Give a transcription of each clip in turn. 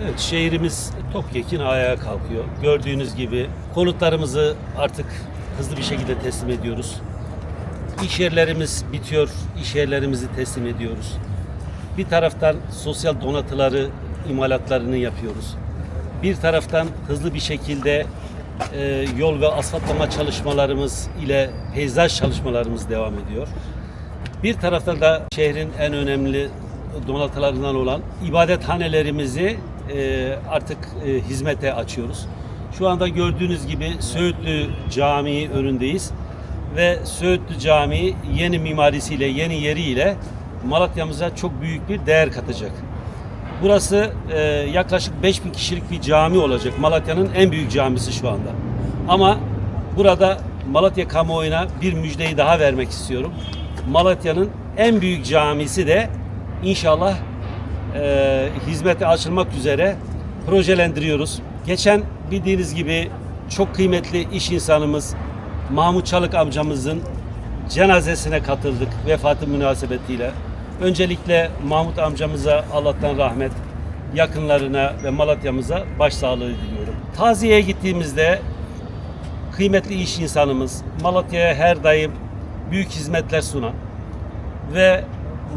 Evet, şehrimiz topyekun ayağa kalkıyor. Gördüğünüz gibi konutlarımızı artık hızlı bir şekilde teslim ediyoruz. İş yerlerimiz bitiyor, iş yerlerimizi teslim ediyoruz. Bir taraftan sosyal donatıları, imalatlarını yapıyoruz. Bir taraftan hızlı bir şekilde yol ve asfaltlama çalışmalarımız ile peyzaj çalışmalarımız devam ediyor. Bir taraftan da şehrin en önemli donatılarından olan ibadethanelerimizi artık hizmete açıyoruz. Şu anda gördüğünüz gibi Söğütlü Camii önündeyiz ve Söğütlü Camii yeni mimarisiyle, yeni yeriyle Malatya'mıza çok büyük bir değer katacak. Burası yaklaşık 5000 kişilik bir cami olacak. Malatya'nın en büyük camisi şu anda. Ama burada Malatya kamuoyuna bir müjdeyi daha vermek istiyorum. Malatya'nın en büyük camisi de inşallah hizmete açılmak üzere projelendiriyoruz. Geçen bildiğiniz gibi çok kıymetli iş insanımız Mahmut Çalık amcamızın cenazesine katıldık vefatı münasebetiyle. Öncelikle Mahmut amcamıza Allah'tan rahmet, yakınlarına ve Malatya'mıza başsağlığı diliyorum. Taziyeye gittiğimizde kıymetli iş insanımız Malatya'ya her daim büyük hizmetler sunan ve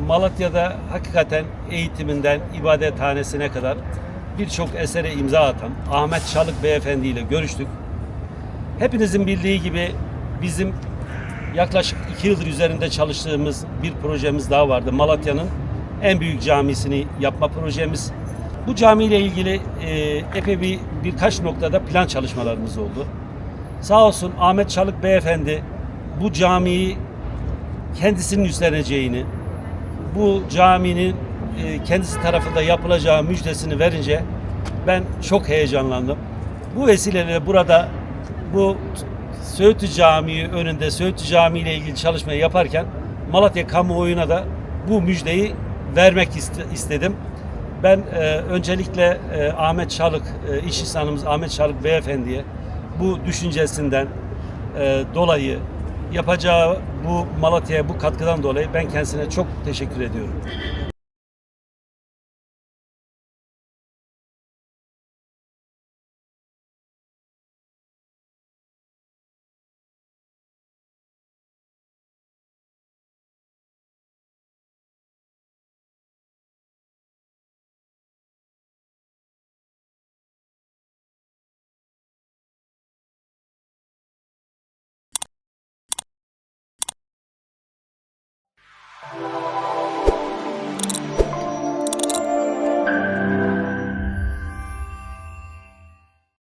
Malatya'da hakikaten eğitiminden ibadethanesine kadar birçok esere imza atan Ahmet Çalık Beyefendi ile görüştük. Hepinizin bildiği gibi bizim yaklaşık 2 yıldır üzerinde çalıştığımız bir projemiz daha vardı. Malatya'nın en büyük camisini yapma projemiz. Bu camiyle ilgili epey birkaç noktada plan çalışmalarımız oldu. Sağ olsun Ahmet Çalık Beyefendi bu camiyi kendisinin üstleneceğini, bu caminin kendisi tarafında yapılacağı müjdesini verince ben çok heyecanlandım. Bu vesileyle burada bu Söğütlü Camii önünde Söğütlü Camii ile ilgili çalışmayı yaparken Malatya kamuoyuna da bu müjdeyi vermek istedim. Ben öncelikle Ahmet Çalık, iş insanımız Ahmet Çalık Beyefendi'ye bu düşüncesinden dolayı yapacağı bu Malatya'ya bu katkıdan dolayı ben kendisine çok teşekkür ediyorum.